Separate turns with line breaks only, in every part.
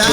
Cola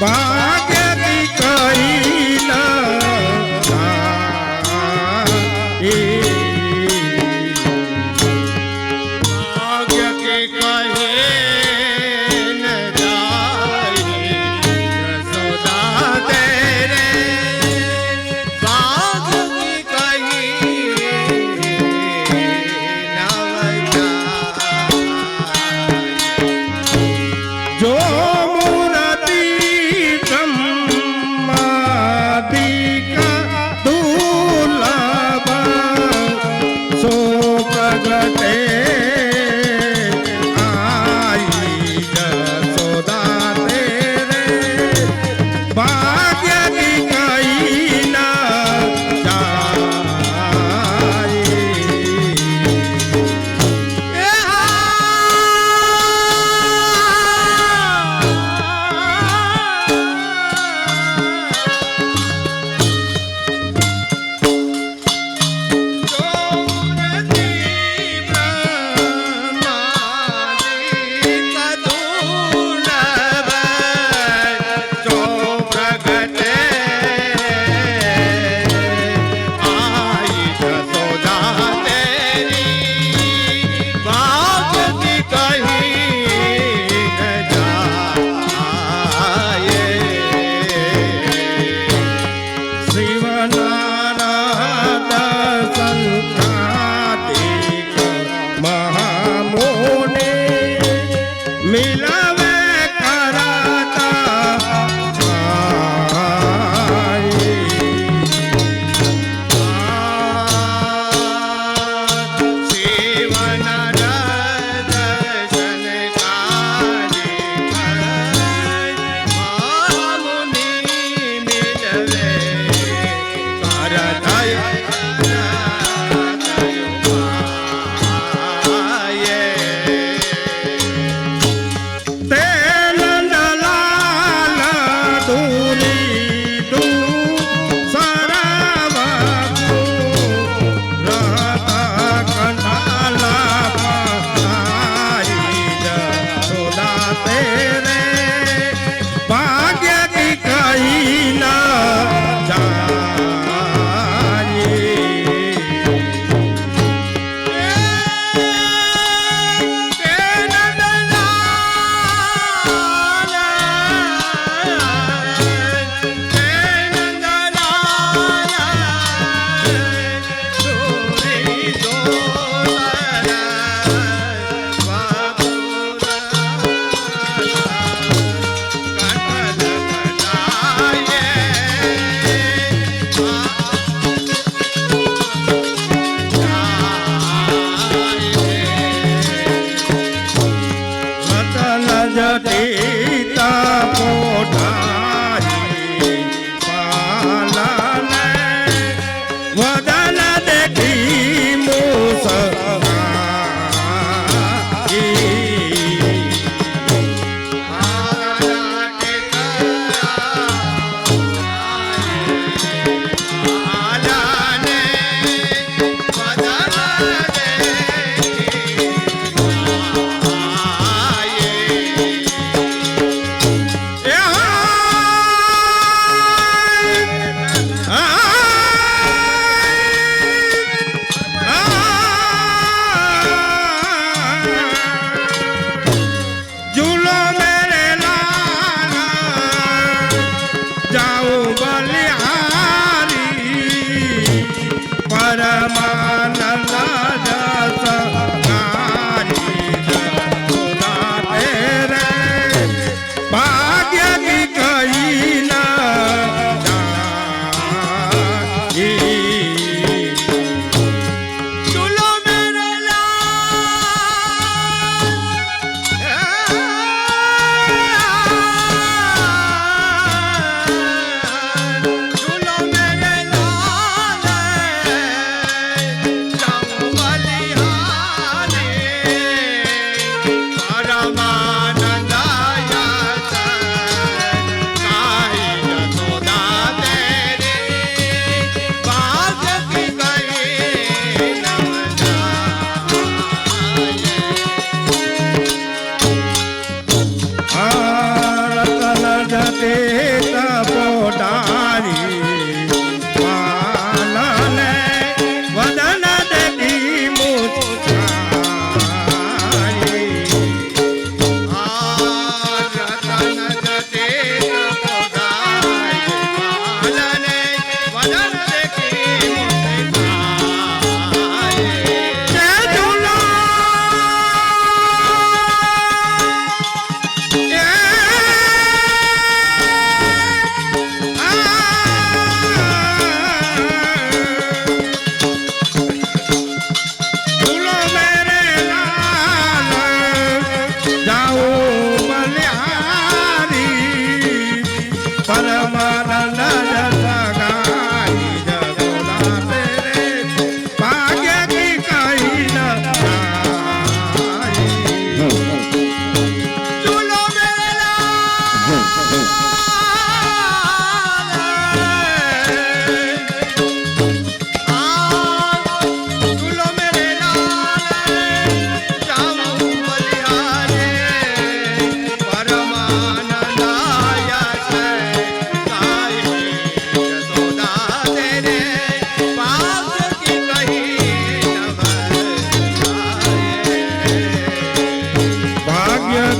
भाग्य की कही न जाए,
भाग्य के कहे न जाए यशोदा तेरे, भाग्य की कही न जाए।
जो मूर्ति ब्रह्मादि का दुर्लभ सो प्रगटे आई यशोदा तेरे, भाग्य की कही न जाए। मिलावे कराता
शिवन दर्शन काले महामुनि मिलवे करतय
तेल दलाल दूरी दू सरवपु रहता कंठाला पाई यशोदा तेरे, भाग्य की कही न जाए। जटीता पोठारी पालने वदन देखी मुस्काई,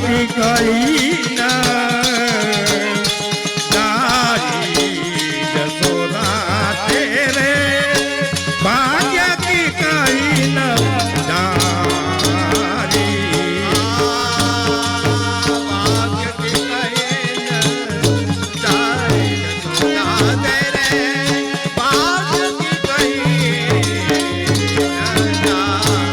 की कही न तारी जसोदा तेरे भाग्य की कही न तारी
भाग्य की कही न तारी जसोदा तेरे भाग्य की कही न तारी।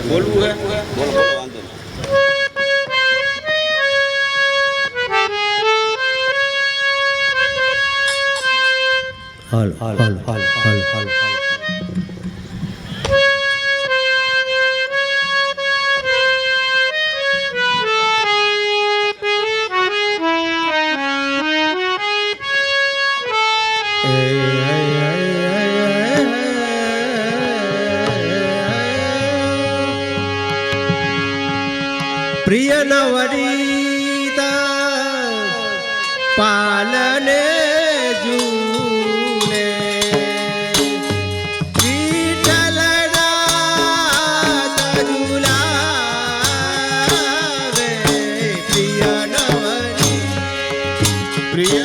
બોલવું હે બોલો બોલો વાંધો નહીં
હાલ હાલ હાલ હાલ હાલ હાલ પ્રિય નવરીતા પાલને જૂને વિઠ્ઠલના ઝુલાવે પ્રિય નવરી
પ્રિય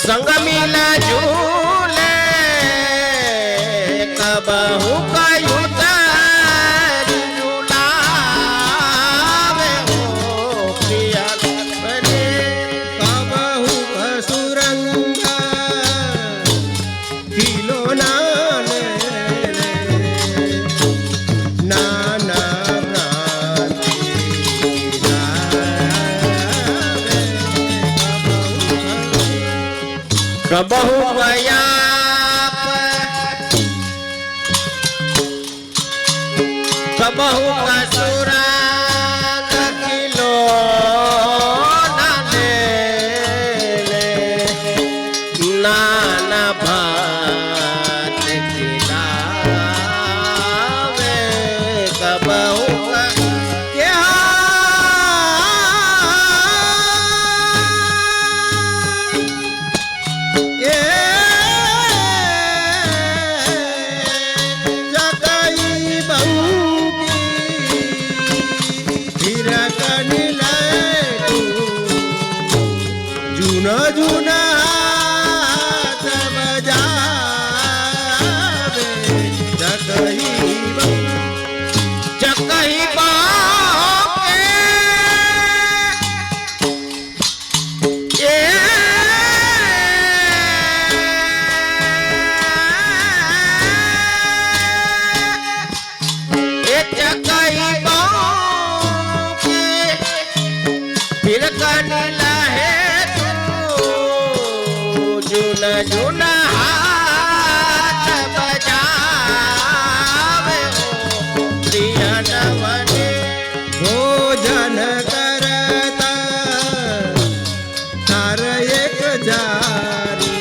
संग मिला झूले कबहू कयू तारी झूलावे हो प्रिया बने
કબહુ કસુરંગા કિલો નાને નાના ભ્રાંતિ
कबहू गया कबहू कसुरा किलो नाना भात खिलावे कबहू क्या
જૂના જૂના હાથ બજાવે જગહી
चकही बापे चकही बापे फिर कनी लहे जूना जूना हाथ बजावे हो प्रिय नवने
ભોજન કરતા તાર એક જારી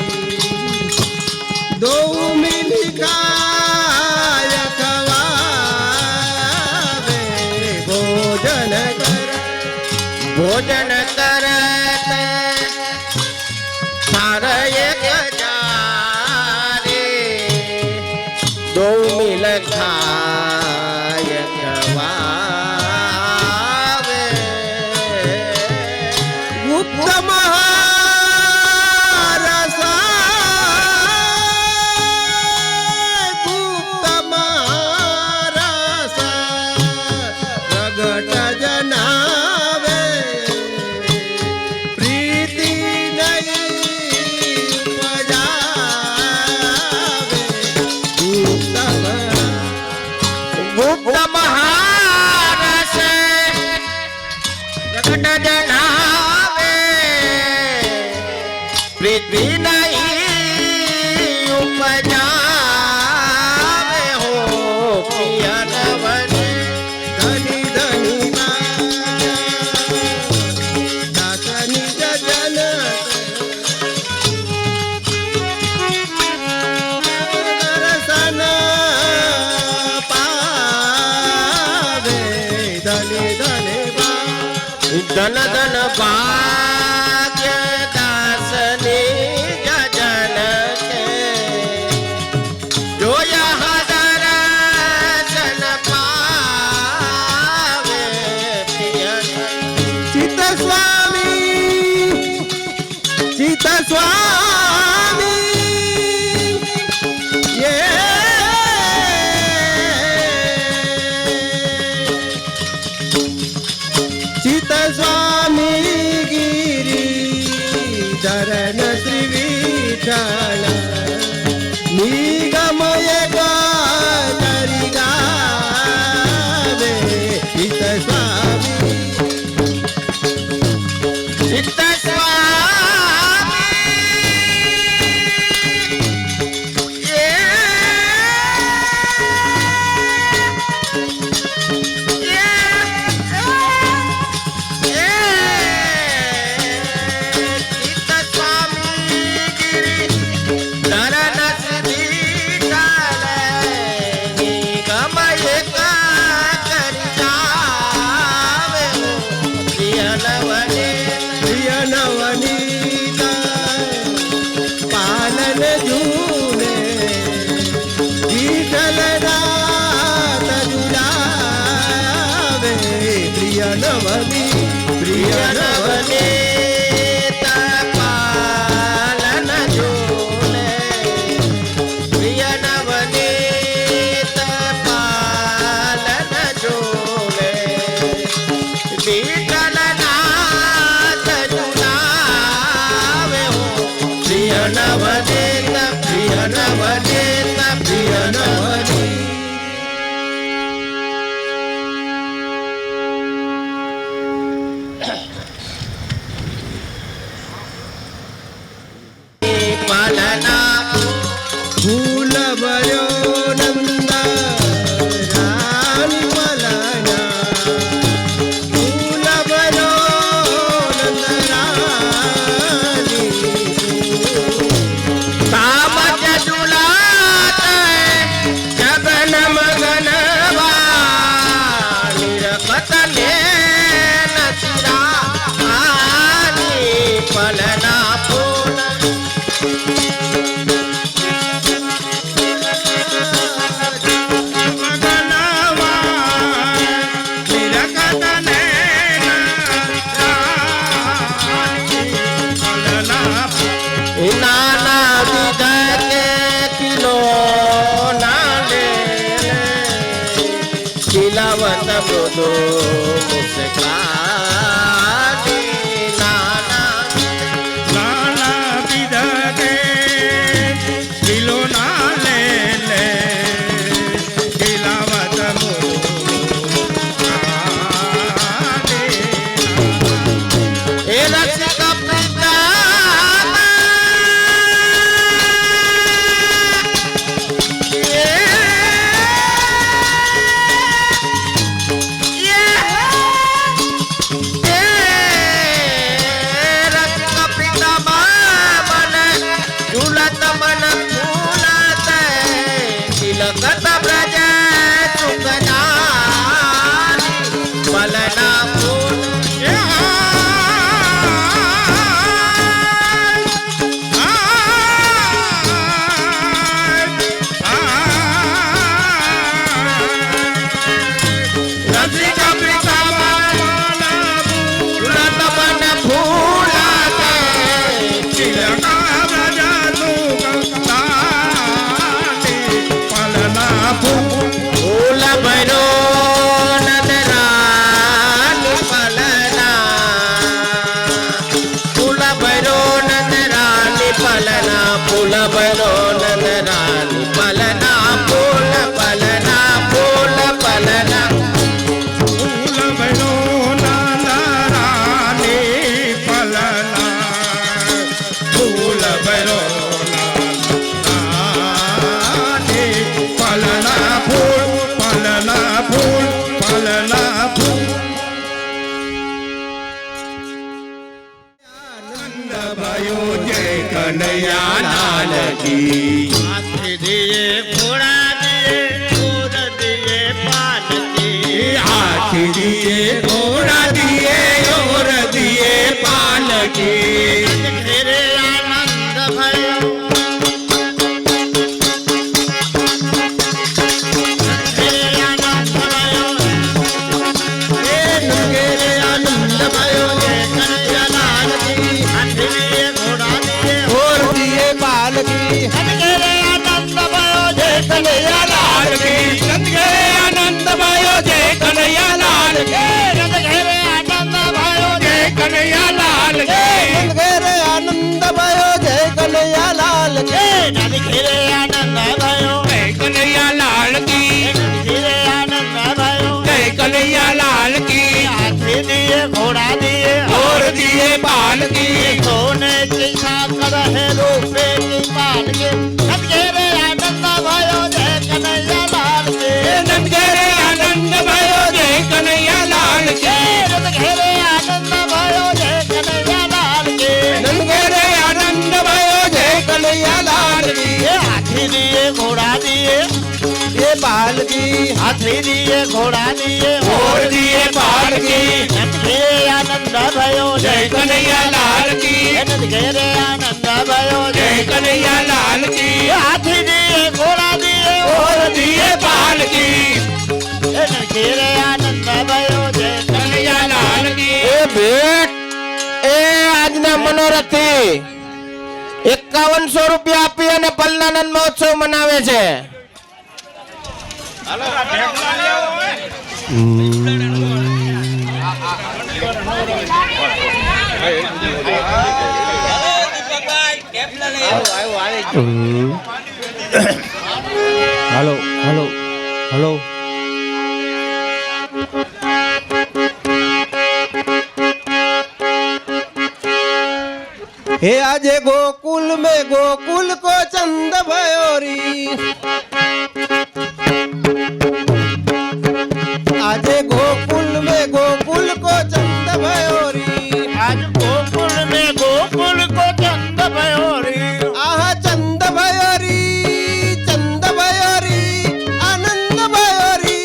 દો મિલી ખાય ખવાવે ભોજન કર
भोजन करते थार एक जारे दो मिल खाय खवावे
ગુપ્ત મહારસા ગુપ્ત મહારસા પ્રગટ જના
જનાવે પ્રીતિ નહીં ઉપજાવે હો પ્રિય નવને
ધની ધની દાસની જન દર્શન પાવે ધની ધની
ધન ધન ભાગ્ય દાસની જન કે જોયા દર્શન પાવે પ્રિય
ચિત્ત સ્વામી ચિત્ત સ્વામી ગિરી ધરણ શ્રી વિઠ્ઠલ નિગમ એક કરી ગાવે ચિત્ત સ્વામી
ચિત્ત
પ્રિય નવનીતા પાલન જૂને વિઠ્ઠલ રાત જુલાવે પ્રિય નવની પ્રિય નવની
પાલન જોલે પ્રિય નવનીત પાલન જોલે વિઠ્ઠલનાથ જુલાવે હો પ્રિય નવનીત પ્રિય નવનીત પ્રિય નવનીત
भयो जय कन्हैया लाल की
हाथी दिए घोड़ा दिए और दिए पालकी
हाथी दिए घोड़ा दिए और दिए पालकी
घेरे आनंद भयो घेरे आनंद भयो
नंगेरे आनंद भयो
जय कन्हैया लाल की हाथी दिए घोड़ा दिए
और दिए पालकी
घेरे आनंद भयो जय कन्हैया
लाल की नंगेरे आनंद भयो जय कन्हैया लाल की
घेरे आनंद भयो
जय कन्हैया लाल की नंगेरे आनंद भयो जय कन्हैया लाल की
घेरे आनंद भयो
जय कन्हैया लाल की
घेरे आनंद भयो
जय कन्हैया लाल की
हाथी दिए घोड़ा दिए
और दिए पालकी
सोने की साकर है रूपे की पालकी घेरे आनंद भयो जय कन्हैया लाल के
नंगेरे आनंद भयो जय कन्हैया लाल की
घेरे आनंद भयो जय कन्हैया लाल के
नंगेरे आनंद भयो जय कन्हैया लाल की
ये हाथी दिए घोड़ा दिए
ये पालकी
हाथी दिए घोड़ा दिए
और दिए पालकी
घेरे आनंद भयो
जय कन्हैया लाल की
घेरे आनंद भयो
जय कन्हैया लाल की
हाथी दिए घोड़ा दिए
और दिए पालकी
घेरे आनंद भयो जय
कन्हैया लाल की
એ ભેટ એ આજના મનોરથી 5100 રૂપિયા આપી અને પલનાનંદ મહોત્સવ મનાવે છે. હાલો હાલો હાલો
हे आजे गोकुल में गोकुल को चंद भयोरी आजे गोकुल में गोकुल को चंद भयोरी
आज गोकुल में गोकुल को चंद भयोरी
आह चंद भयोरी आनंद भयोरी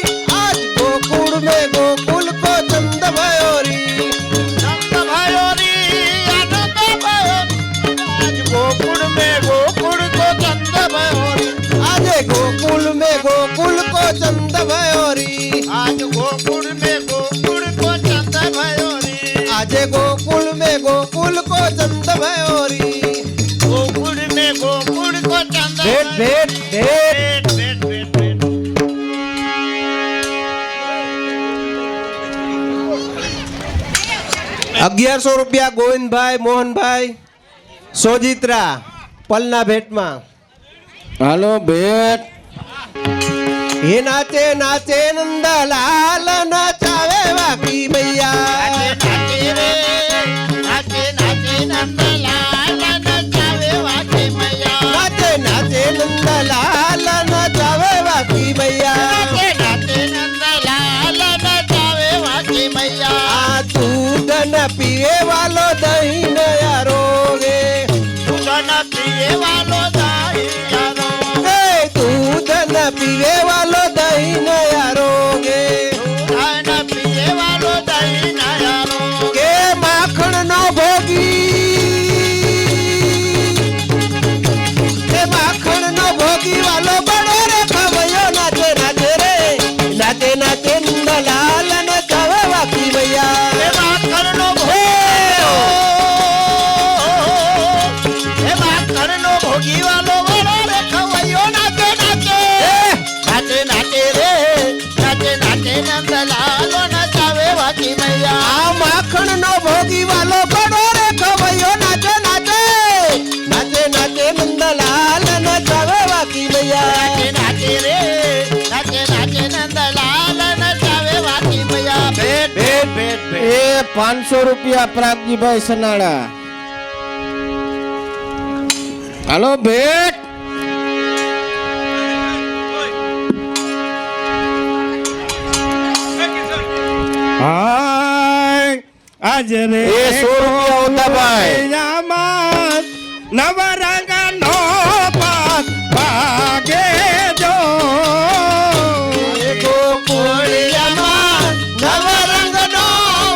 आज गोकुल में गोकुल को चंद भयोरी
चंद भयोरी आनंद भयोरी आज गोकुल में गोकुल को चंद भयोरी
आजे गोकुल में गोकुल को चंद भयोरी
आज गोकुल में गोकुल को चंद भयोरी
आजे गोकुल में गोकुल को चंद भयोरी
गोकुल में गोकुल को चंद
भेट भेट भेट
भेट भेट भेट
1100 રૂપિયા ગોવિંદભાઈ મોહનભાઈ સોજિત્રા પલના ભેટમાં
હાલો ભેટ
હે નાચે નાચે નંદલાલ નચાવે વાકી મૈયા
नाचे रे नाचे नाचे नंदलाल नचावे वाके मैया
નાચે નાચે નંદલાલ નચાવે વાકી મૈયા
नाचे नाचे नंदलाल नचावे वाके मैया
આ દૂધ ન પીવે વાલો દહીં ન યારોગે
सुगन प्रिय वालो दाई यारो
હે દૂધ ન પીવે વાલો દહીં ન યારોગે
सुगन प्रिय वालो दाई ना यारो
કે માખણ નો ભોગી કે માખણ નો ભોગી વાલો બડો રે ખવયો નાચે નાચે રે નાચે નાચે નંદલાલ નચાવે વાકી ભૈયા
हे माखन नो भोगी वालो बड़ो रे खवैयो नाचे नाचे नाचे नाचे रे नाचे नाचे नंदलालो नचावे वाकी मैया
આ માખણ નો ભોગી વાલો બડો રે ખવયો નાચે નાચે નાચે નાચે નંદલાલ નચાવે વાકી ભૈયા
नाचे नाचे रे नाचे नाचे नंदलाल नचावे वाकी मैया भेट भेट भेट भेट
એ 500 રૂપિયા પ્રાગજીભાઈ સનાળા. હાલો ભેટ હાય
આજ રે
એ 100 રૂપિયા ઓંધાભાઈ.
કોળિયામાં નવરંગનો પાત ભાગે જો
ગોકુળિયામાં નવરંગનો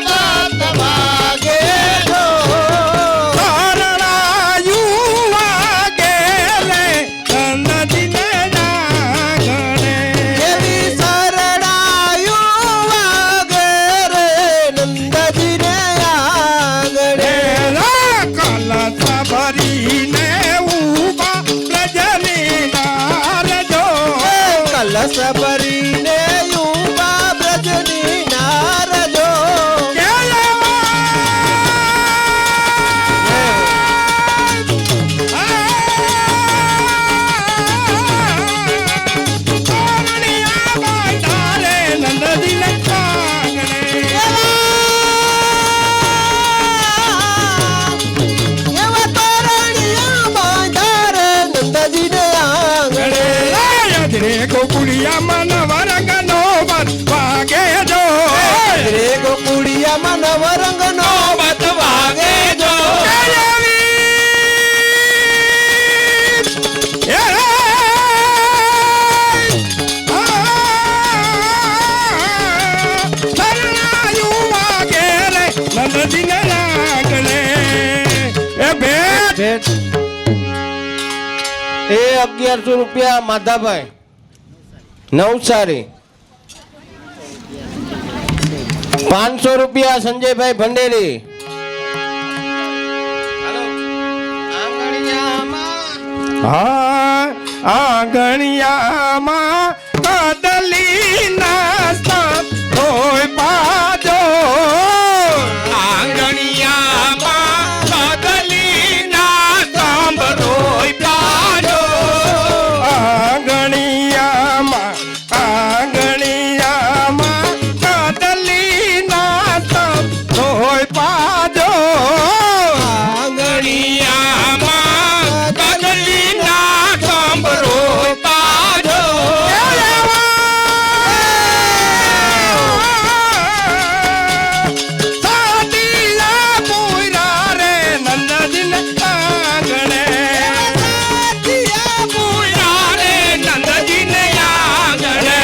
પાત ભાગે જો.
શરણાયું વાગે રે નંદજીને ડાંગણે
એવી શરણાયું વાગે રે નંદજીને આંગણે.
કલશ ભરીને ઉભા પ્રજની નારજો
કલશ ભરીને યુવા બ્રજની નારજો.
નંદજીને કાંગણે
એવા તોરણિયા બાંધારે નંદજીને આંગણે.
રે ગોકુળિયામાં નવરંગનો બત વાગે જો
રે ગોકુળિયામાં નવરંગનો બત વાગે જો.
નંદજીને આંગણે એ ભેટ
ભેટ એ 1100 રૂપિયા માધાભાઈ નવસારી. 500 રૂપિયા સંજયભાઈ ભંડેરી.
હા આંગણિયામાં કદલી નાસ્તા તોય પાજો આંગણિયામાં કદલી નાસ્તા બરોય પાજો આંગણિયામાં કદલી નાસ્તા તોય પાજો આંગણિયામાં કદલી નાસ્તા બરોય પાજો. સાદીલા પુરા રે નંદજીને આંગણે પુરા રે નંદજીને આંગણે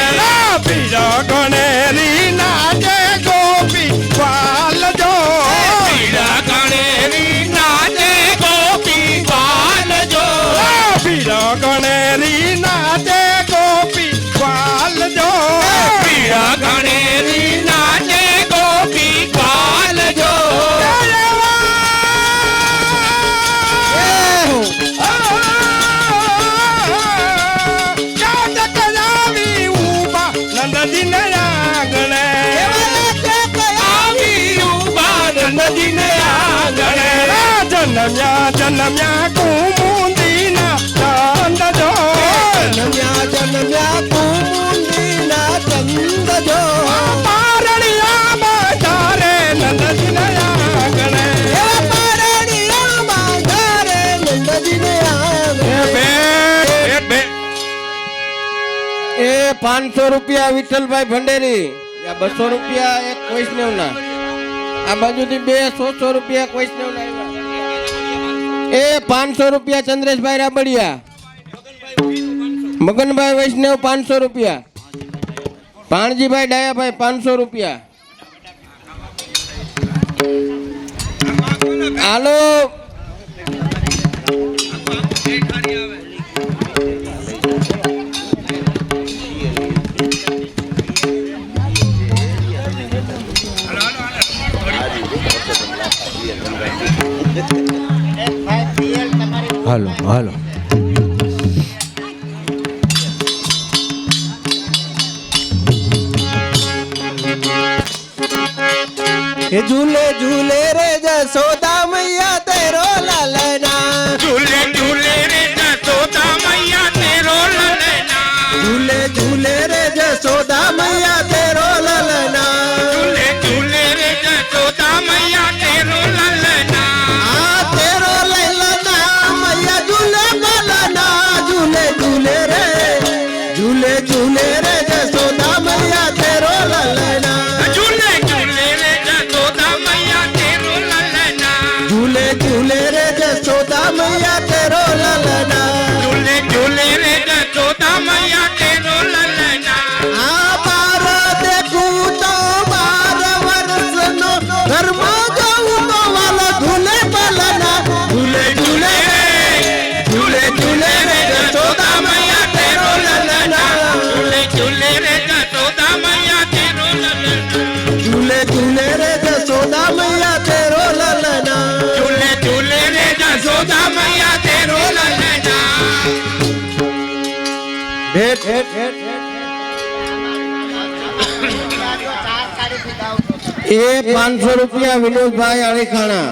પીળા ગણેરી નાચે ગોપી પાલ જો પીળા ગણેરી નાચે ગોપી પાલ જો પીળા ગણેરી નાચે ગોપી પાલ જો પીળા ગણેરી નાચે ગોપી પાલ જો. નંદજીને આંગણે આવી ઉભા નંદજીને આંગણે જન્મ્યા જન્મ્યા કુમુંદીના ચંદ જો
જન્મ્યા જન્મ્યા કુમુંદીના ચંદ જો.
પારણિયા બાજારે નંદજીને આંગણે
એવા પારણિયા બાંધારે નંદજીને આંગણે.
એ 500 રૂપિયા વિઠ્ઠલભાઈ ભંડેરી. આ 200 રૂપિયા એક વૈષ્ણવના. આ બાજુથી 200 રૂપિયા એક વૈષ્ણવના આવ્યા. એ 500 રૂપિયા ચંદ્રેશભાઈ રાબડિયા. મગનભાઈ વૈષ્ણવ 500 રૂપિયા. ભાણજીભાઈ ડાયાભાઈ 500 રૂપિયા. હાલો હાલો હાલો
એ ઝૂલે ઝૂલે રે જસોદા મૈયા તેરો લાલના.
ઝૂલે ઝૂલે રે જસોદા મૈયા તેરો લલના
ઝૂલે ઝૂલે રે જસોદા મૈયા તેરો લાલના.
ઝૂલે ઝૂલે રે જસોદા મૈયા તેરો લલના
આ તેરો લલના મૈયા ઝૂલે ગલના. ઝૂલે ઝૂલે રે જસોદા મૈયા તેરો લલના.
ઝૂલે ઝૂલે રે જસોદા મૈયા
मैया तेरो ललना
झूले झूले रे जसोदा मैया तेरो ललना
આ બાર દેખું તો 12 વર્ષનો ઘરમાં જાઉં તો વાલો ધૂલે પલના
झूले झूले रे जसोदा मैया तेरो ललना झूले झूले रे जसोदा मैया तेरो ललना
ઝૂલે ઝૂલે રે જશોદા મૈયા તેરો લલના
झूले झूले रे जसोदा मैया तेरो ललना
ભેટ એ 500 રૂપિયા વિનોદભાઈ અળીખાણા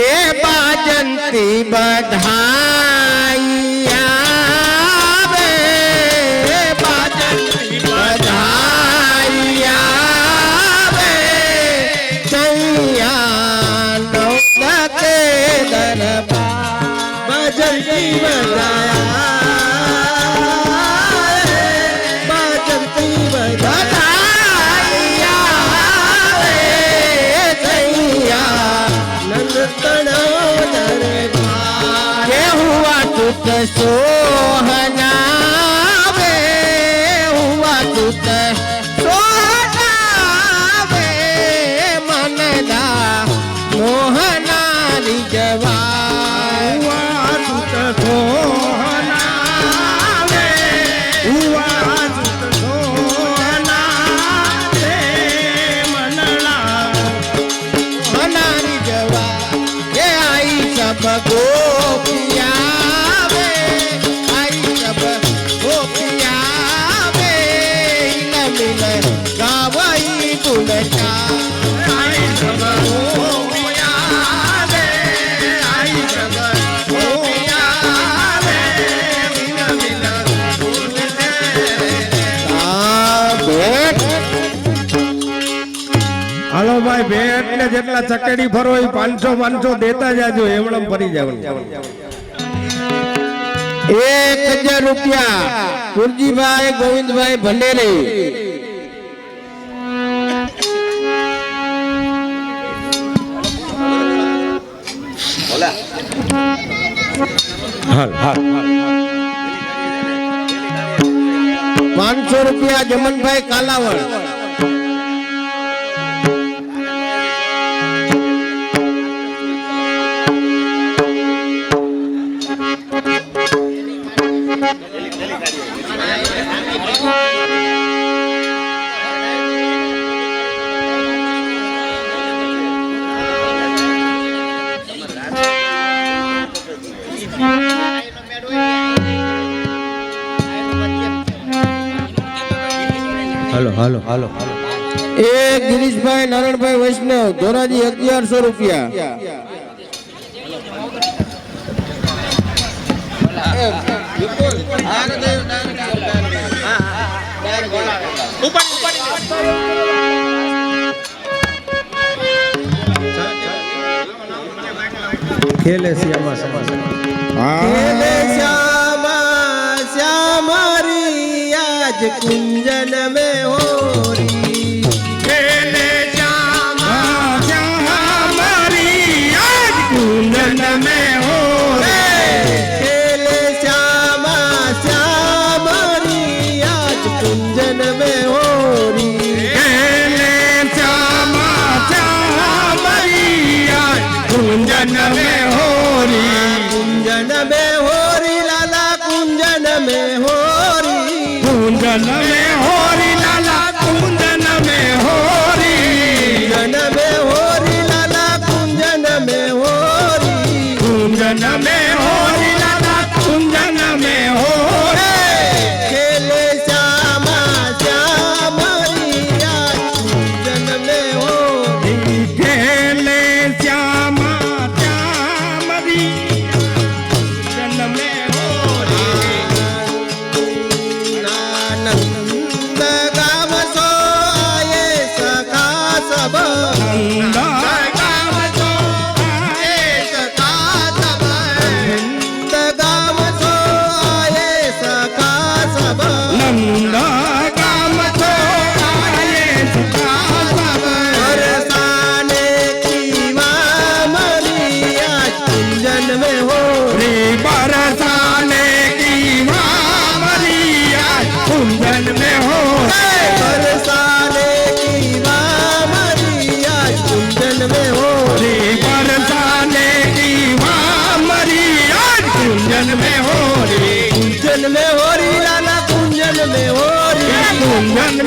એ બાજંતી બધાઈ આવે બાજંતી બધાઈ આવે ચૈયા નવલકે દરબાર
બાજંતી બજાયા બાજંતી બજાયા નંદ તણો દરબાર
हुआ तुत सोहनावे हुआ तुत सोहनावे मनदा मोहनारी जवा हुआ तुत सोहनावे हुआ तुत सोहनावे मनला मोहनारी जवा ये आई सब गोपिया वे आई सब गोपिया वे मिल गावई गुलचा आई सब गोपिया वे आई सब गोपिया वे मिल
હાલો ભાઈ ભેટ ને જેટલા ચકેડી ફરો એ 500 દેતા જાજો એમણમ ફરી જવાનું
1000 રૂપિયા કુરજીભાઈ ગોવિંદભાઈ ભંડેરી
બોલા
500 રૂપિયા જમનભાઈ કાલાવડ
હાલો
એ ગિરીશભાઈ નારાયણભાઈ વૈષ્ણવ ધોરાજી 1100 રૂપિયા
ખેલે શ્યામા સમાજ
खेले श्यामा श्यामारी आज कुंजन में होरी
खेले श्यामा श्यामारी आज कुंजन में हो
खेले श्यामा श्यामारी आज कुंजन में होरी
खेले श्यामा श्यामारी आज कुंजन में हो
कुंजन में होरी लाला कुंजन में होरी
कुंजन में होरी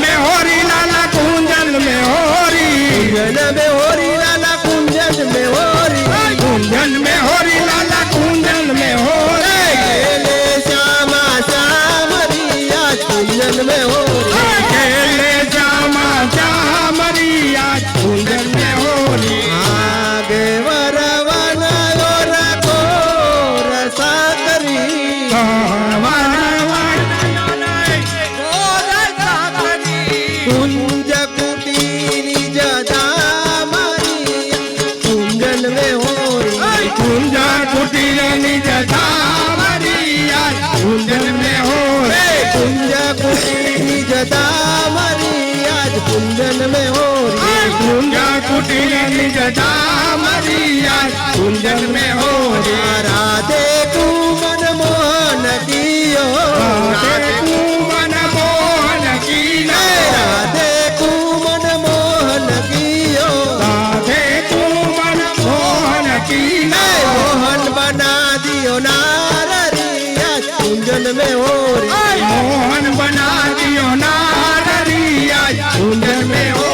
में होरी लाला कुंजन में होरी
कुंजन में होरी लाला कुंजन में होरी
कुंजन में होरी लाला कुंजन में होरी
खेले श्यामा श्यामरिया कुंजन में होरी
खेले श्यामा श्यामरिया कुंजन में होरी
आगे वरवन रखो रसा करी कुंज कुटीरी जदा मरिया कुंजन में होरी
कुंजा कुटीर निज धामरिया कुंजन में होरी
कुंज कुटीरी जदा मरिया कुंजन में होरी
कुंजा कुटीर निज धामरिया कुंजन में होरी
राधे कुमन मोहन कियो
राधे कुमन मोहन की
राधे कुमन मोहन कियो
राधे कुमन मोहन की
मोहन बना दियो नारिया कुंजन में होरी
मोहन बना दियो नारिया कुंजन में हो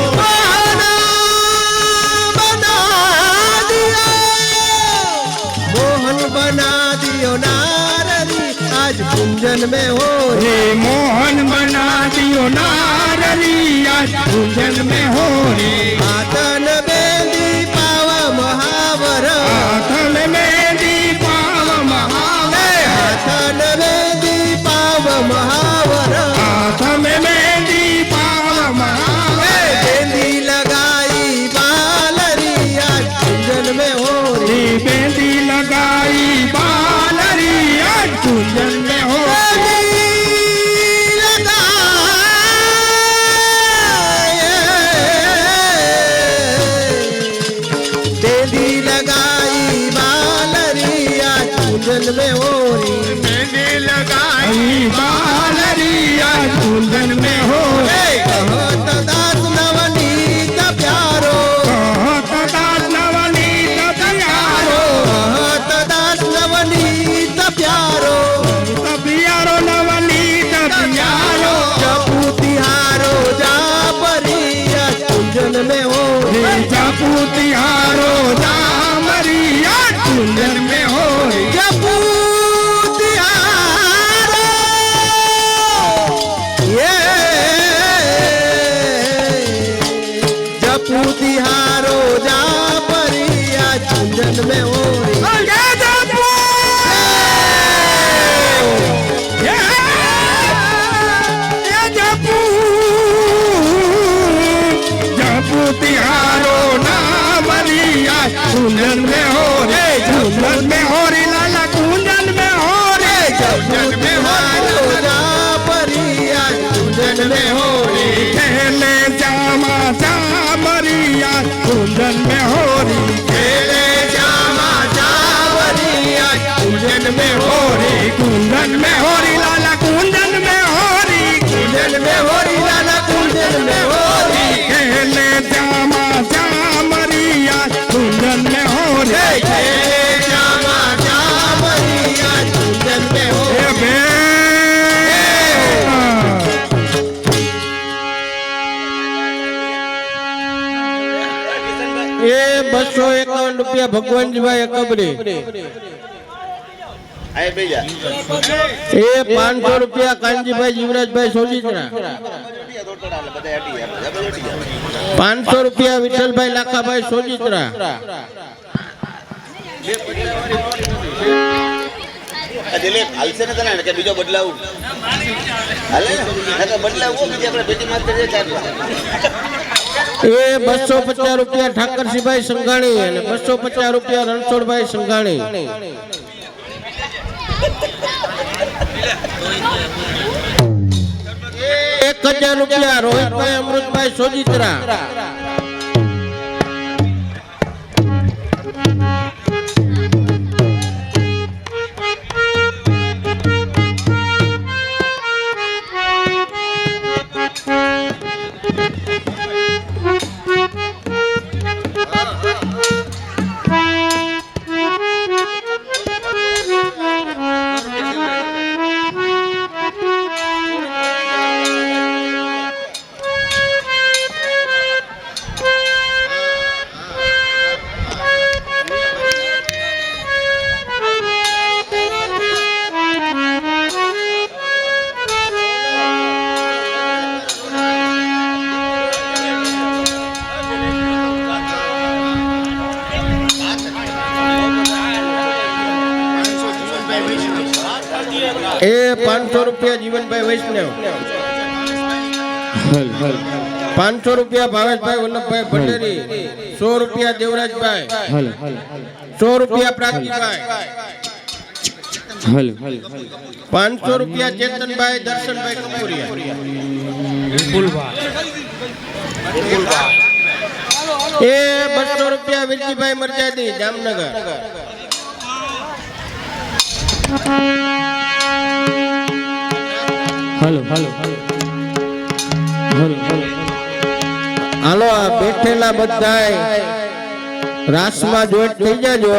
मोहन बना दियो नारी आज कुंजन में होरी
हे मोहन बना दियो नारिया कुंजन में हो रे
हाथन बेंदी पाव महावर
हाथन में दीपाव महावे
हाथन बेंदी पाव महावर
हाथ में दीपाव महावे
बेंदी लगाई बालरिया कुंजन में होरी
बेंदी लगाई बालरिया कुंजन में हो
बेंदी लगाई बालरिया कुंजन में होरी
बेंदी लगाई बालरिया कुंजन में हो रे
कहत दास नवनीत प्यारो
कहत दास नवनीत प्यारो
कहत दास नवनीत प्यारो
पियारो नवनीत पियारो
जपू तिहारो जा परिया कुंजन में होरी
जपू तिहारो जामरिया कुंजन में हो
जपू तिहारो ये जपू तिहारो जा परिया कुंजन में होरी
जपू तिहारो नामरिया कुंजन में हो रे कुंजन में हो रे लाला कुंजन में हो रे कुंजन में हो
तिहारो जा परिया कुंजन में होरी
खेले जामा जामरिया कुंजन में हो रे
खेले श्यामा जावरिया कुंजन में
हो रे कुंजन में हो रे लाला कुंजन में हो रे
कुंजन में होरी लाला कुंजन में होरी
खेले जामा जामरिया कुंजन में हो रे
खेले श्यामा जावरिया कुंजन में होरी
એ 251 રૂપિયા ભગવાનજીભાઈ અકબરી
આય બેજા
એ 500 રૂપિયા કાનજીભાઈ જીવરાજભાઈ સોજીત્રા
બધા હટી ગયા
500 રૂપિયા વિઠ્ઠલભાઈ લાખાભાઈ સોજીત્રા
દિલીપ હાલશે ને તને કે બીજો બદલાવું હાલે ને બદલાવું બીજી આપણે પેટી માસ્ટર છે ચાર
એ 250 રૂપિયા ઠાકરસિંહભાઈ સંઘાણી અને 250 રૂપિયા રણછોડભાઈ સંઘાણી 1000 રૂપિયા રોહિતભાઈ અમૃતભાઈ સોજીત્રા એ 500 રૂપિયા જીવનભાઈ વૈષ્ણવ, 500 રૂપિયા ભાવેશભાઈ વલ્લભભાઈ ભંડેરી, 100 રૂપિયા દેવરાજભાઈ, 100 રૂપિયા પ્રાગજીભાઈ, 500 રૂપિયા ચેતનભાઈ દર્શનભાઈ કપૂરિયા, એ 200 રૂપિયા વિરજીભાઈ મરજાદી જામનગર, હાલો આ બેઠેલા બધાય રાસમાં જોઈન્ટ થઈ જાજો,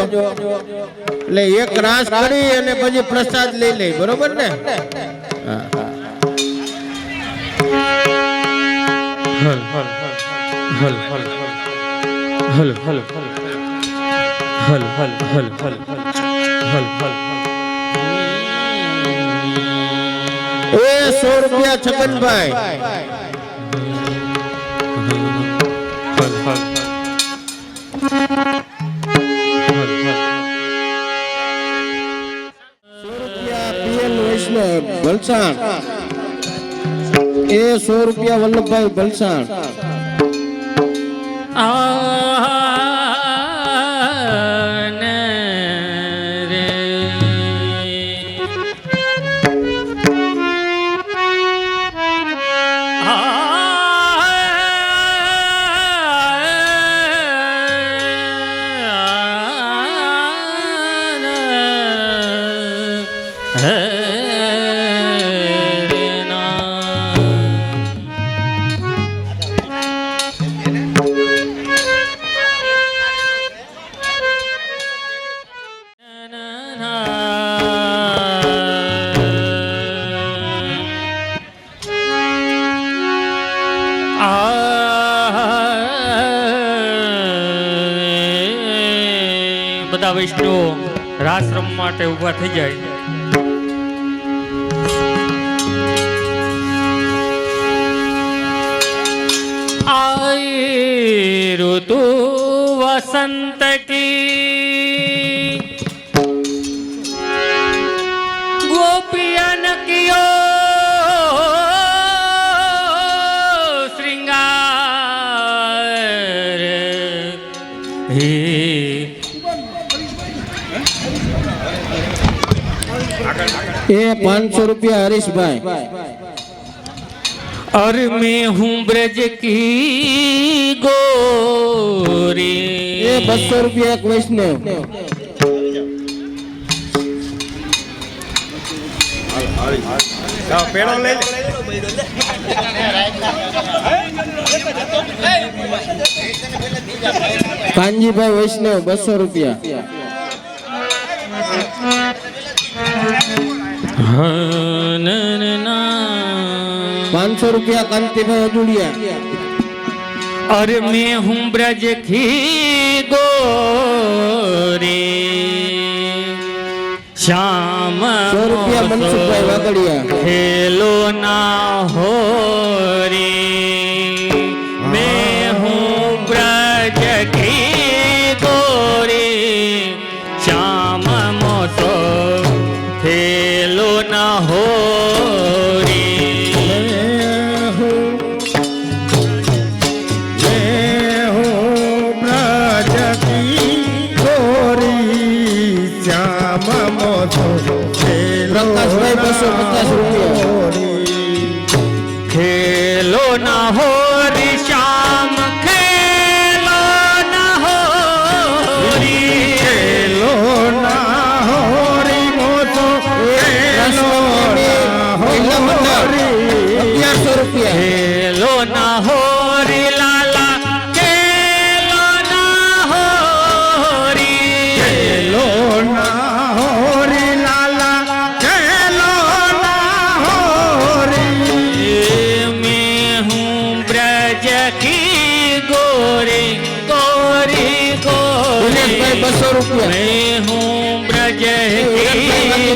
એટલે એક રાસ કરી અને પછી પ્રસાદ લઈ લે, બરોબર ને? એ 100 રૂપિયા છગનભાઈ, વલસાડ, એ 100 રૂપિયા વલ્લભભાઈ વલસાડ,
બધા વૈષ્ણવો રાસ રમવા માટે ઊભા થઈ જાય. आई ऋतु वसंत की गोपियन कियो श्रृंगार हे
એ 500 રૂપિયા હરીશભાઈ,
और मैं हूँ ब्रज की गोरी,
એ 200 રૂપિયા એક વૈષ્ણવ,
પેડો લઈ
કાનજીભાઈ વૈષ્ણવ 200 રૂપિયા, 500 રૂપિયા કાંતિભાઈ અજુડિયા,
और मैं हूँ ब्रज की गोरी श्याम
100 રૂપિયા મનસુખભાઈ વાગડિયા,
खेलो ना हो रे मैं हूँ ब्रज की गोरी श्याम मोसो खेलो ना हो
પ્રકાશભાઈ 250 રૂપિયા,
खेलो ना हो रे श्याम खेलो ना हो रे
ખેલો ના હો રે મોતો ખેલો ના હો રે
1100 રૂપિયા,
खेलो ना हो रे लाला खेलो ना हो रे
ખેલો ના હો રે લાલા ખેલો ના હો રે
मैं हूँ ब्रज की गोरी गोरी गोरी
દિનેશભાઈ 200 રૂપિયા,
मैं हूँ ब्रज की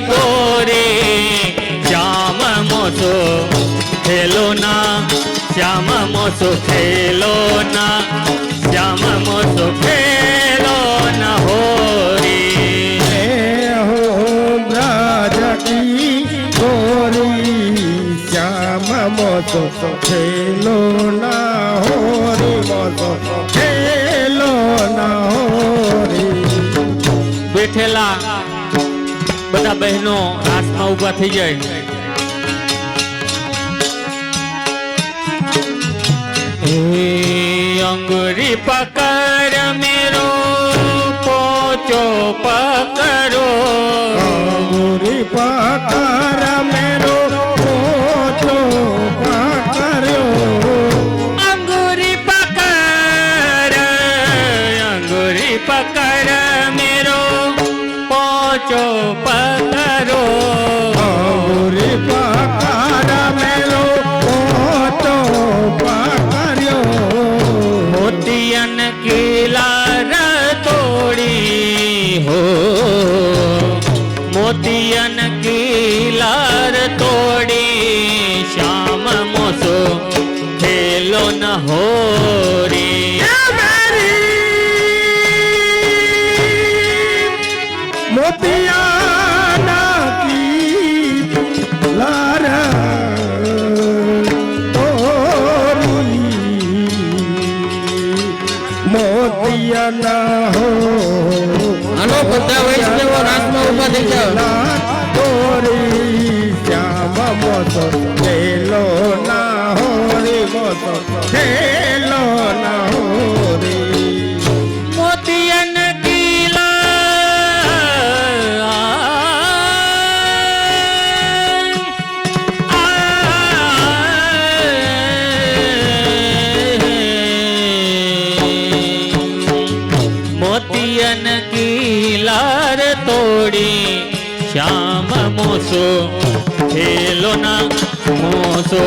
गोरी श्याम मोसो खेलो ना श्याम मोसो खेलो ना श्याम मोसो खेलो ना हो रे
હો બ્રજ કી મોસો ખેલો ના હોરી મોસો ખેલો ના હોરી.
બેઠેલા બધા બહેનો રાસમાં ઊભા થઈ જાય. અંગુરી પકડ મેરો પોચો પકડો.
અંગુરી પકડ મેરો પોચો પકડ્યો.
અંગુરી પકડ મેરો પોચો પકડો.
અંગુરી પકડ મેરો પોચો પકડ્યો.
મોતિયન કિલાર તોડી હો, મોતિયન કિલાર તોડી શ્યામ મોસો ખેલો ન હોરી.
મોતિયાના કી લાર તોરી મોતિયાના હો.
હાલો બધા વૈષ્ણવો રાસમાં ઊભા થઈ જાઓ.
તોરી શ્યામ મોસો ખેલો ના હોરી મોસો ખેલો ના હોરી.
મોતિયન મોતિયન કિલાર તોડી શ્યામ મોસો ખેલો ના મોસો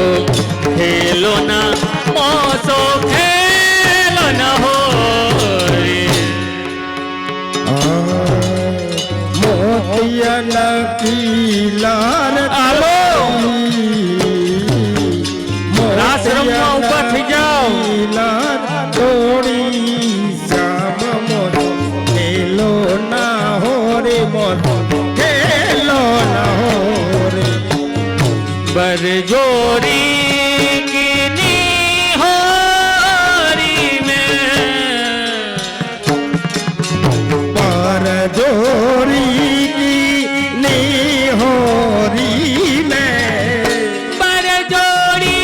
ખેલો ના મોસો ખેલો ના હોરી.
મોતિયાના કિલાર
હાલો રાસ રમવા ઊભા થઈ જાઓ.
કિલાર તોડી શ્યામ મોસો ખેલો ના હોરી મોસો ખેલો ના હોરી.
बरजोरी की होरी में
पर जोरी की निहोरी में
बरजोरी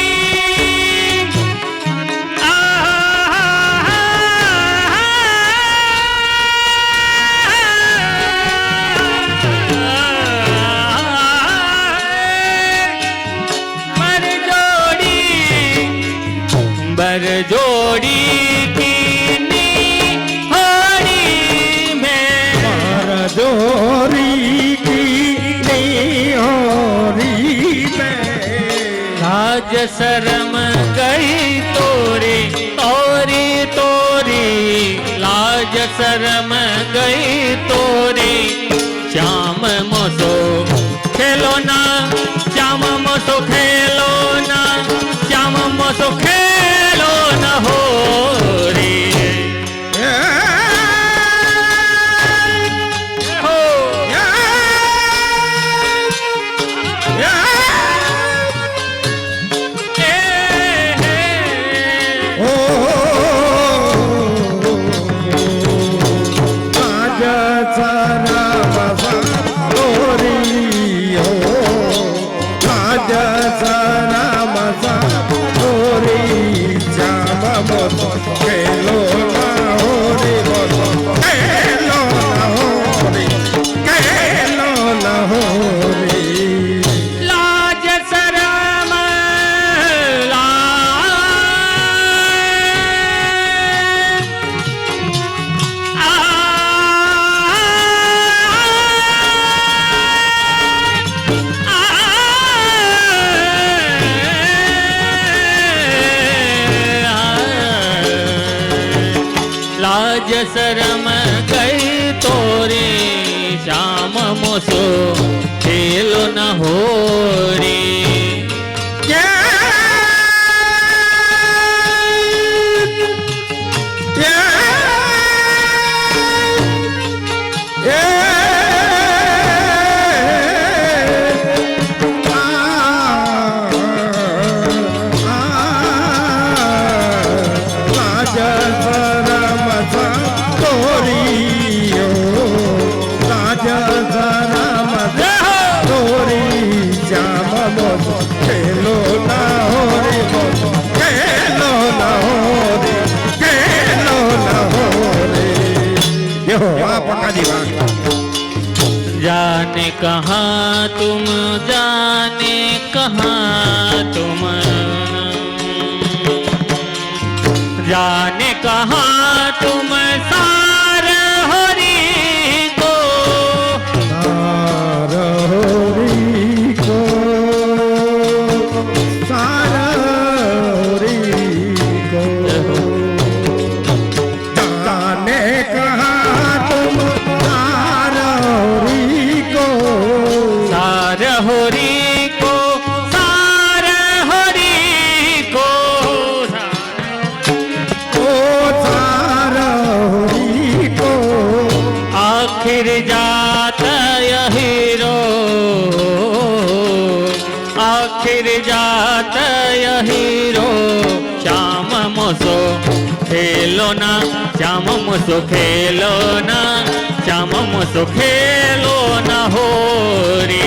बरजोड़ी की होरी में
पर जोरी की निहोरी में
लाज शर्म गई तोरी तोरी तोरी लाज शर्म गई तोरी श्याम मोसो खेलो ना श्याम मोसो खेलो ना श्याम मोसो खेलो ना होरी हो
खेलो ना होरी खेलो ना होरी खेलो ना होरी
लाज शरम लाज शरम गई तोरी श्याम मोसो खेलो न होरी कहाँ तुम जाने कहाँ तुम जाने कहाँ तुम सार हरि को
सारहोरी को सारहोरी को जाने कहाँ तुम सारहोरी को
सार हरि को सार हरि को
ओ सारहोरी को
आखिर जात हीरो आखिर जात हीरो श्याम मोसो खेलो ना श्याम मोसो खेलो ना श्याम मोसो खेलो ना होरी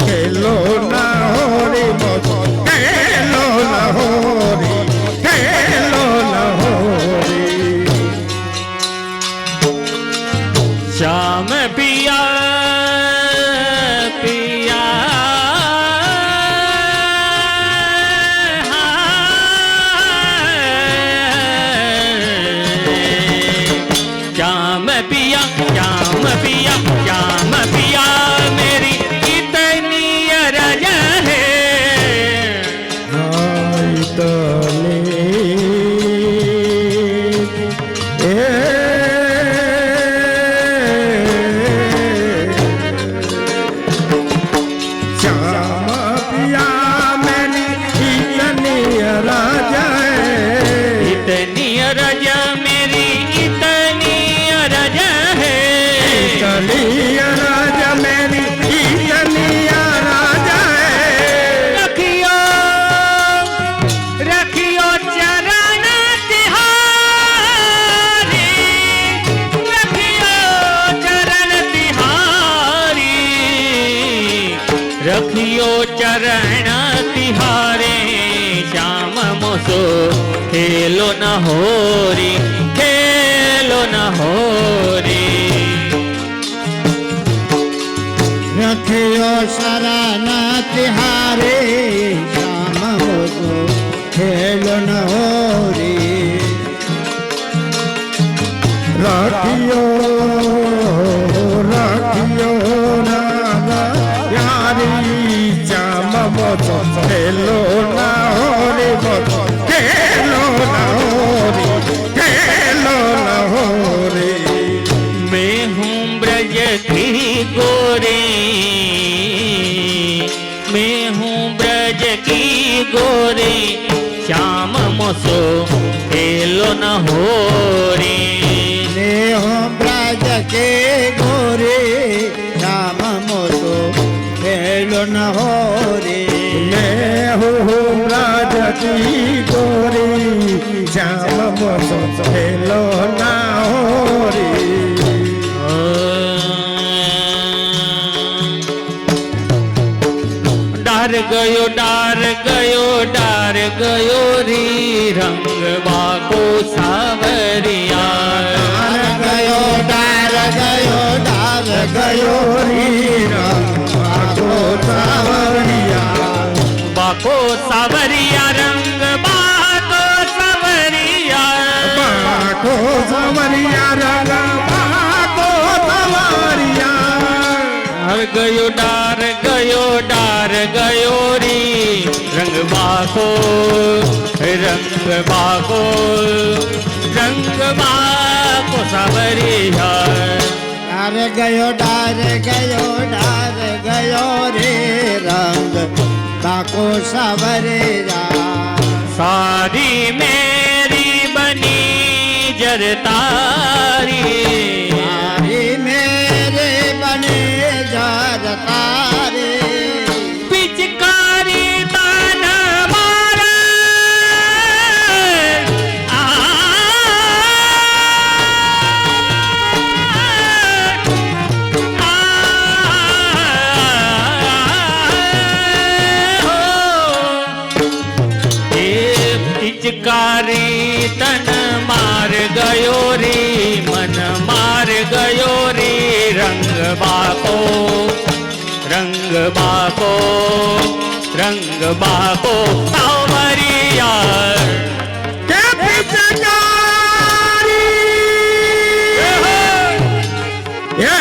खेलो ना होरी खेलो ना होरी खेलो ना होरी
श्याम पिया पिया श्याम पिया श्याम पिया श्याम पिया मेरी इतनी अरज है
श्याम पिया मैंने इतनी राजा
इतनी अरज मेरी इतनी अरज है
इतनी राजा मेरी इतनी राजा
रखियो रखियो चरण तिहारी रखियो चरण तिहारी रखियो चरण तिहारे श्याम मोसो खेलो न होरी खेलो न होरी
रखियो शरण तिहारे श्याम मोसो खेलो न होरी
रखियो रखियो राजा यारी श्याम मोसो खेलो ना होरी खेलो ना होरी खेलो ना होरी
मैं हूँ ब्रज की गोरी मैं हूँ ब्रज की गोरी श्याम मोसो खेलो न होरी
मैं हूँ ब्रज के गोरे श्याम मोसो खेलो न होरी
मैं हूँ राजा की गोरी श्याम मोसो खेलो ना होरी
डार गयो डार गयो डार गयो री रंग बाको सावरिया
डार गयो डार गयो डार गयो री रंग बाको सावरिया
बाको सावरिया रंग बाको सावरिया
बाको सावरिया रंग बाको सावरिया
डार गयो री रंग बाको सावरिया
डार गयो रे रंग बाको सावरिया
सारी मेरी बनी तारी
तारी मेरे बने जार तारे
पिचकारी तान मारा पिचकारी तन मार गयो रे मन मार गयो रे रंग बाको सावरिया
के पिचकारी ये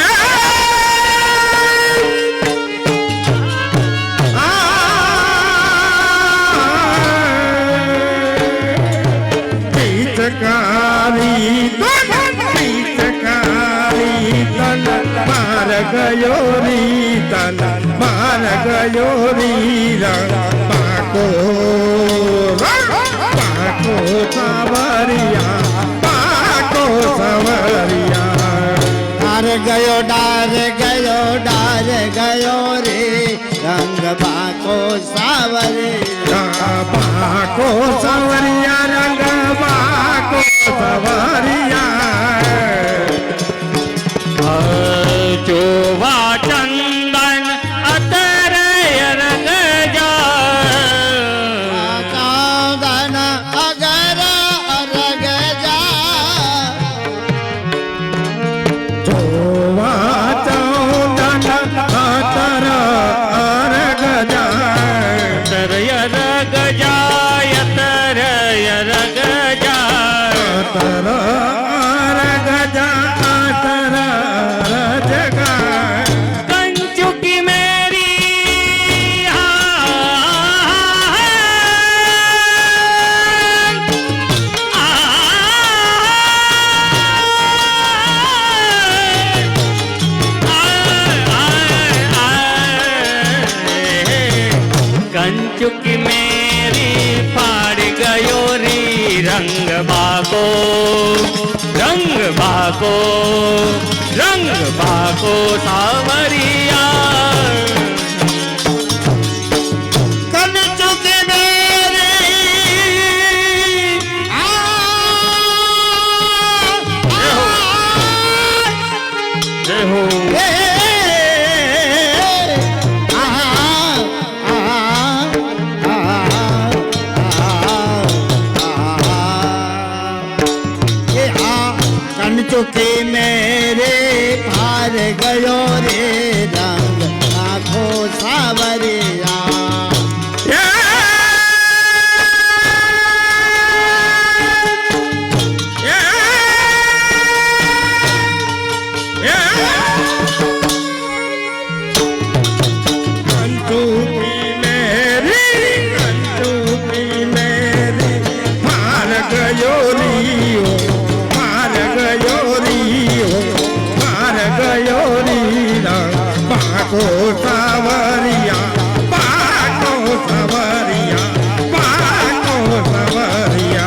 पिचकारी तन मार गयो री तन मार गयो री पाको सवरिया पाको सवरिया
डार गयो रे रंग बाको सावरे
पाको सवरिया रंग पाको सवरिया
चोवा चंदन अतर रंग जा
चौदन अगर अरग जा
चोवा चौदन अतर अरग जाय
रग जाय तर रग जा
अतर अरग जा अतर रग
कंचुकी मेरी कंचुकी मेरी फाड़ गयो रे रंग बाको सावरिया
कन चुके मेरे
जय हो
कन चुके मेरे पार गयो रे रंग आँखों सावरिया
पाको सवरिया पाको सवरिया पाको सवरिया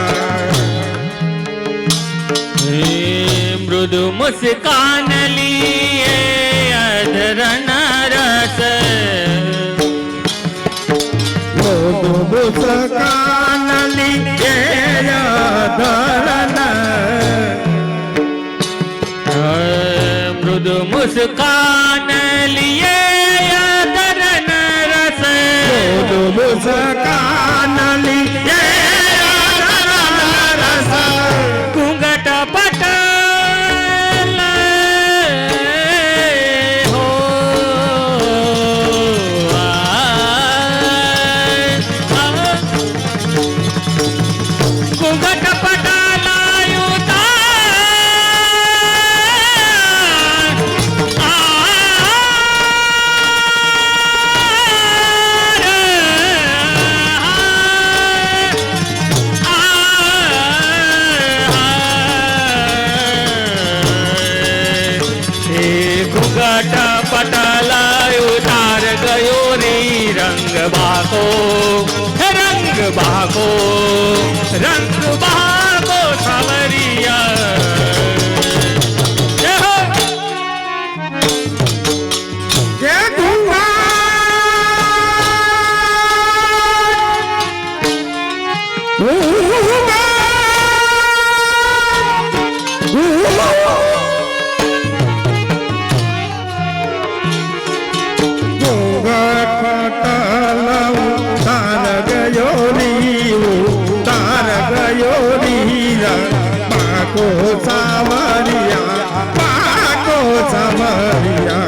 मृदु मुस्कान लिए अधरन रस
मुस्कान लिए अधरन
मृदु मुस्कान लिए अधरन रस
मुस्कान लिए अधरन रस
घूंघट पटल हो घूंघट पटल घूंघट पटल उतार गयो रे रंग बाको रंग रंग बहाको सावरिया जय हो
जय घूंघट पाको सावरिया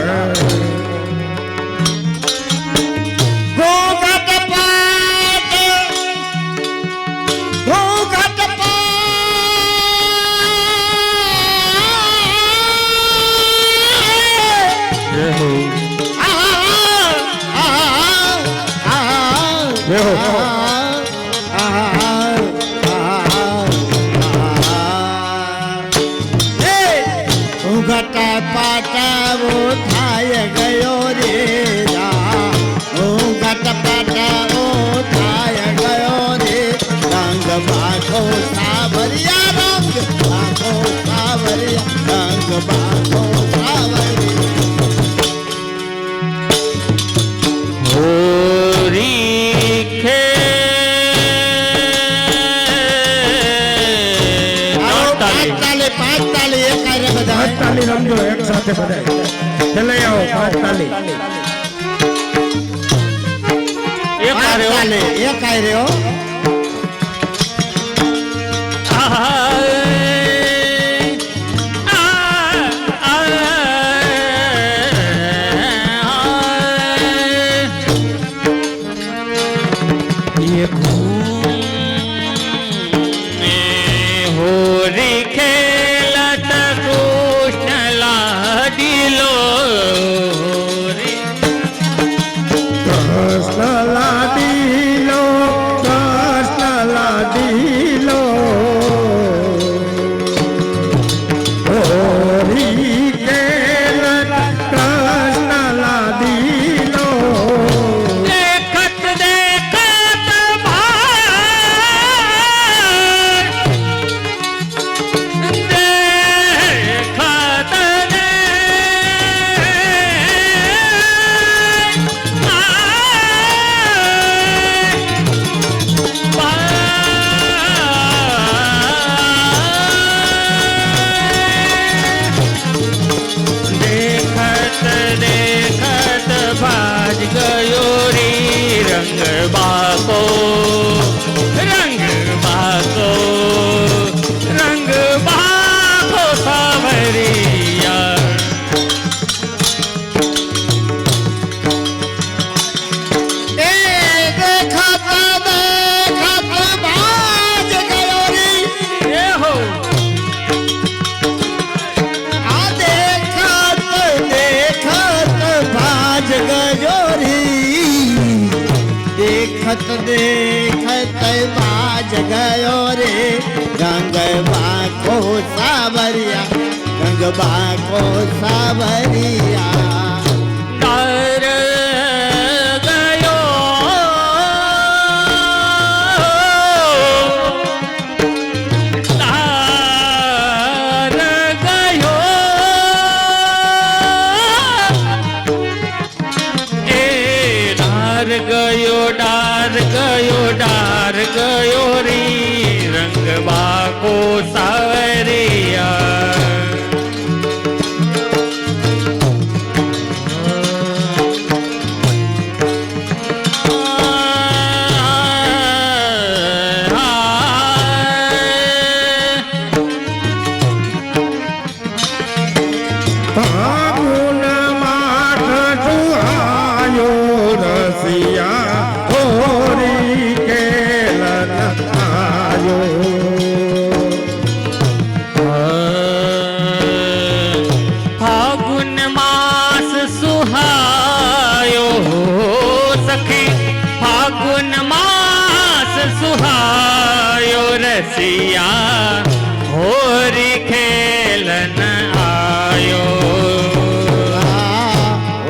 घूंघट पाट
जय हो
जय हो
घटा पाटावो थाय गयो रे घट पाटावो थाय गयो रे रंग बाखो सावरिया रंग बाखो सावरिया रंग बाखो सावरिया
होरी खे
पांच ताली एक कार्य बजा
पांच ताली रमजो एक साथे बधाए चले आओ पांच ताली
एक कार्य हो
ये होरी खेलत कृष्ण लाडिलो
कृष्ण लाडीलो होरी खेलत कृष्ण लाडीलो
देखत देखत देखत भाज गयो रे रंग बाको सावरिया
देखत भाज गयो रे
ये हो
देखत भाज गयो रे देखत भाज गयो रे रंग बाको सावरिया रंग बाको सावरिया
डर गयो तार गयो डार गयो रे रंग बाको सावरिया
फागुन माठ सुहायो रसिया होरी खेलन आयो
फागुन मास सुहायो सखी फागुन मास सुहायो रसिया होरी खेलन आयो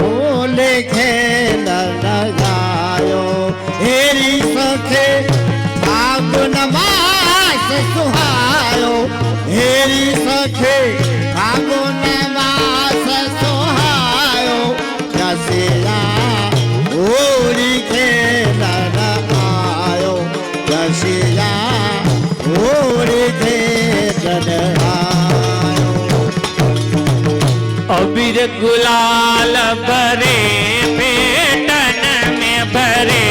ओले खेल लगायो हेरी सखे સુહાયો હેરી સખે ભાગો ને વાસ સુહાયો રસિયા હોળી ખેલન આયો રસિયા હોળી ખેલન આયો
अबीर गुलाल भरे पेटन में भरे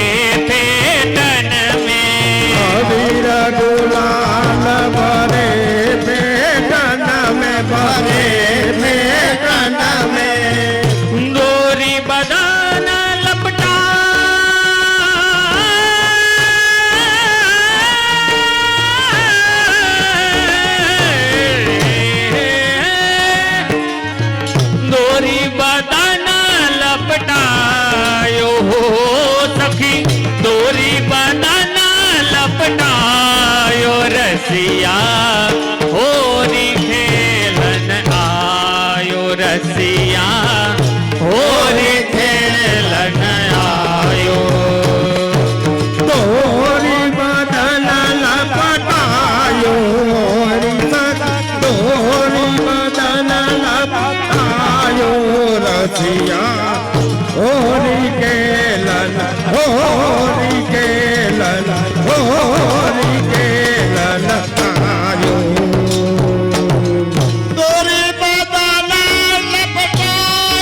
पेटन में
अबीर गुलाल भरे पेटन में भरे पेटन में
गोरी बदन लपटा गोरी बदन लपटायो हो सखी दोरी बदन लपटायो रसिया होरी खेलन आयो रसिया होरी खेलन आयो
दोरी बदन लपटायो दोरी बदन लपटायो रसिया होरी केलन होरी केलन होरी केलन आयो
દોરી બદન લપટાયો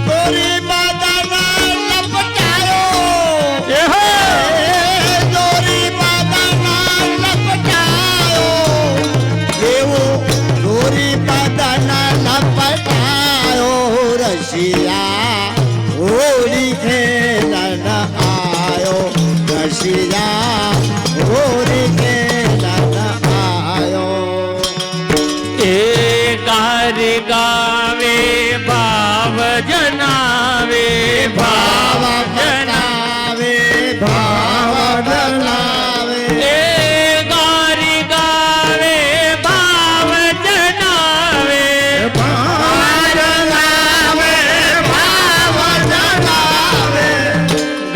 દોરી બદન લપટાયો દોરી બદન લપટાયો એવો દોરી બદન લપટાયો રસિયા હોળી ખેલન આયો રસિયા હોળી ખેલન આયો
એ ગાર ગાવે ભાવ જનાવે ભાવ જનાવે
ભાવ જનાવે
એ ગાર ગાવે ભાવ જનાવે
ભાવ જનાવે ભાવ જનાવે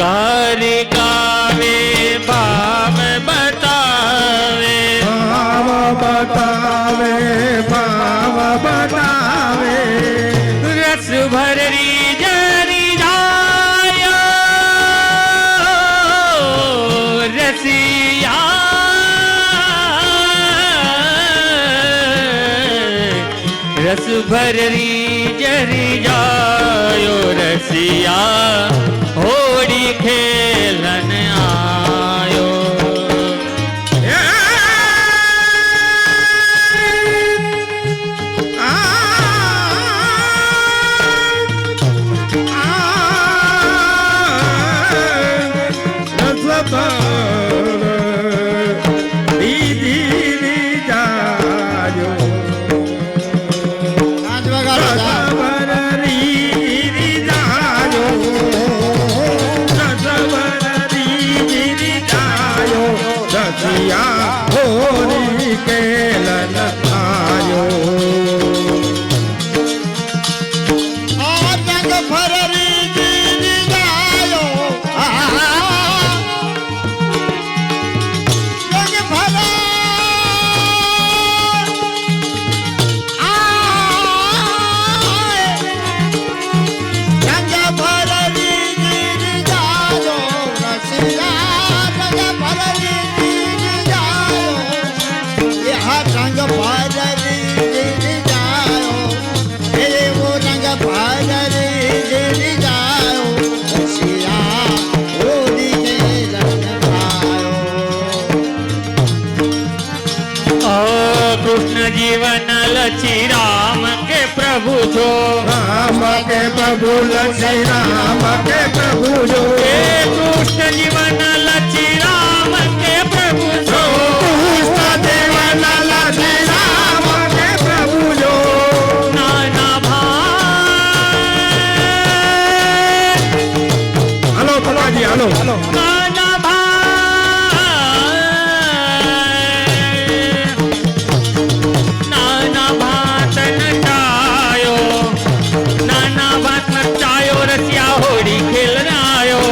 ગાર ગાવે ભાવ બતાવે
ભાવ બતાવે ભાવ બતાવે
રસ ભરી જરી જાય રસિયા રસ ભરી જરી જાયો રસિયા હોળી ખેલન આયો
પાંચ વગાડો
હોરી કેલન આયો
આ રંગ ફરરી જીરી જાયો રંગ ફરા રંગ ફરરી જીરી જાયો રસિયા રંગ ફરરી જીરી જાયો એ હા રંગ ફરરી જીરી જાયો એવો રંગ ફરરી જીરી જાયો રસિયા હોળી ખેલન આયો
કૃષ્ણ જીવન લચી રામ કે પ્રભુ જો
રામ કે પ્રભુ લક્ષ્મી રામ કે પ્રભુ જો
એ કૃષ્ણ જીવન લચી રામ કે પ્રભુ જો
કૃષ્ણ દેવન લક્ષ્મી રામ કે પ્રભુ જો
નાના ભાઈ
હાલો ફલાજી હાલો
નાના ભાઈ નાના ભાત નચાયો નાના ભાત નચાયો રસિયા હોળી ખેલનાયો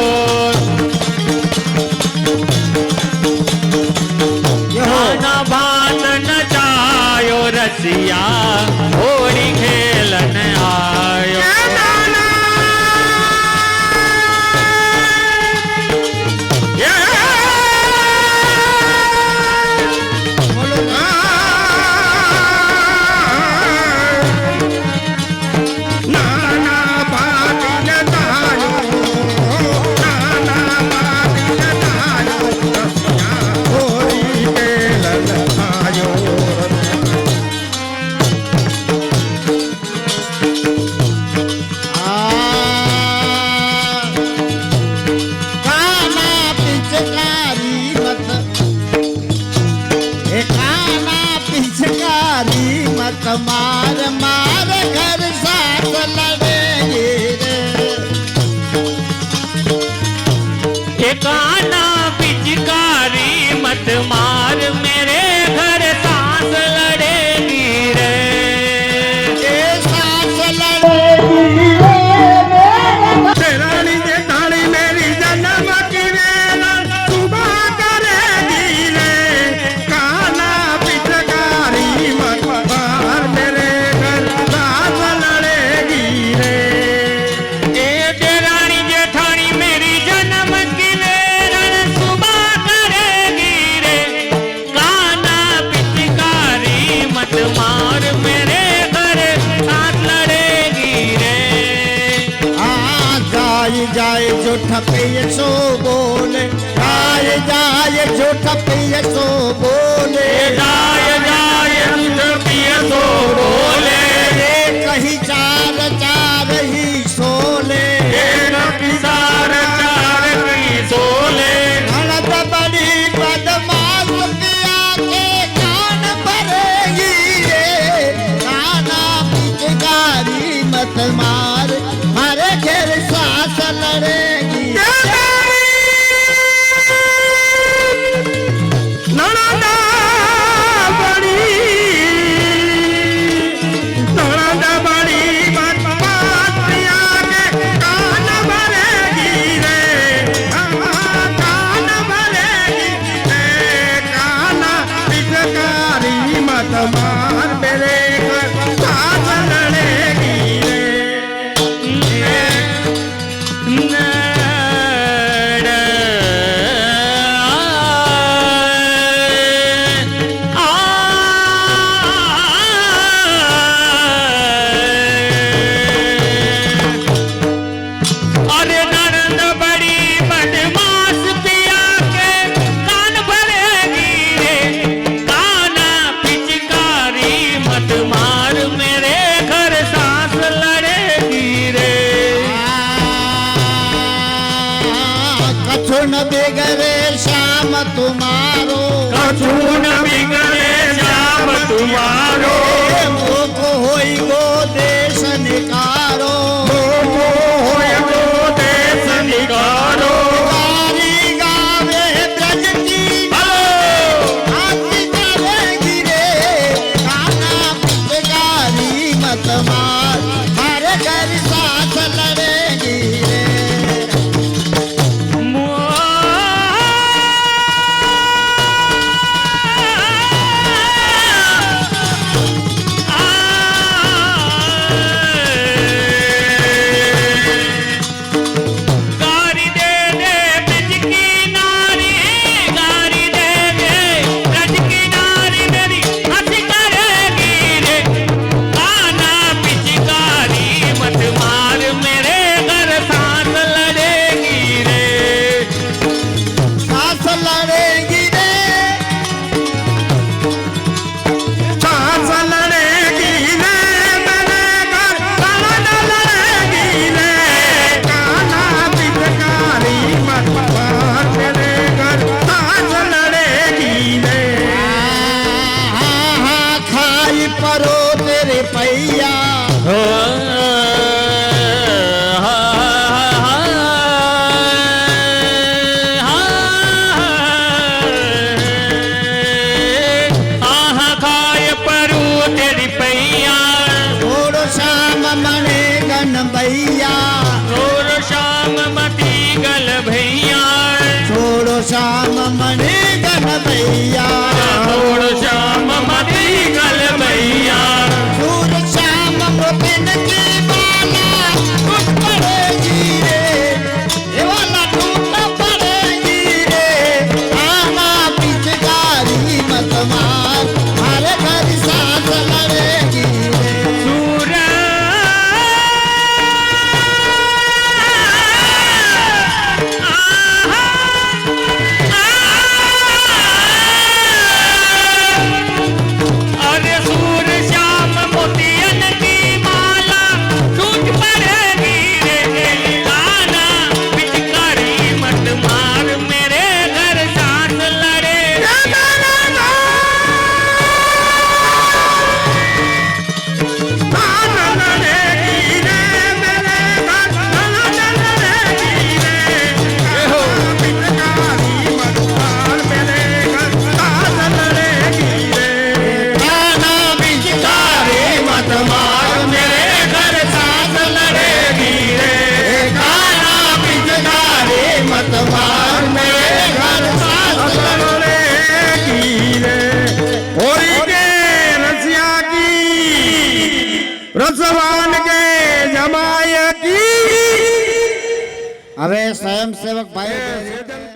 मार मेरे घर सांस लड़ेगी रे
सांस लड़ेगी
रानी जेठानी मेरी जन्म की वेला सुबह करेगी रे काला पिचकारी मत मार मेरे घर सांस लड़ेगी रे
ए देरानी जेठानी मेरी जन्म की वेलन सुबह करेगी रे काना पिचकारी मत मार मेरे घर सांस लड़ेगी रे
जाए जाए जो ठपिए सो बोले जाए जाए जो ठपिए सो बोले
जाय जाय पिए तो बोले
कहीं चार चार ही सोले
किसार चार की सोले
ननद बड़ी बदमाश पिया के कान भरेगी रे काना पिचकारी मत मार मारे घेर सांस लड़ेगी
ननदा बड़ी बदमाश पिया के कान भरेगी रे कान भरेगी रे काना पिचकारी मत मार मेरे घर सांस लड़ेगी रे
अरे ननद बड़ी बदमाश पिया के कान भरेगी रे काना पिचकारी मत मार मेरे घर सांस लड़ेगी रे
कछु न बिगड़े श्याम तुम्हारो
कछु न बिगड़े श्याम तुम्हारो
मुख होई गो देश निकारो
देश निकारो
गारी गावे ब्रज की आरती करेगी रे काना पिचकारी मत मार हर घर साथ लड़ेगी रे
गारी दे दे ब्रज की नारी गारी दे दे ब्रज की नारी मेरी हंसी करेगी रे काना पिचकारी मत मार मेरे घर सांस लड़ेगी रे
साथ लड़ेगी रे
सांस लड़ेगी रे मेरे घर सांस लड़ेगी रे काना पिचकारी मत मार मेरे घर सांस लड़ेगी रे
खाई परो तेरे पैया
खाए परू तेरी पैया
छोड़ो श्याम मणे गन भैया
और शाम मती गल भैया
छोड़ो श्याम मणे गन भैया
और शाम मती गल भैया
सूर श्याम मोपिन की माला टूट पड़ेगी रे ये वाला टूट पड़ेगी रे आना पिचकारी मत मार हर घर सांस लड़ेगी रे
सूरा
સેવક ભાઈ
સેજલ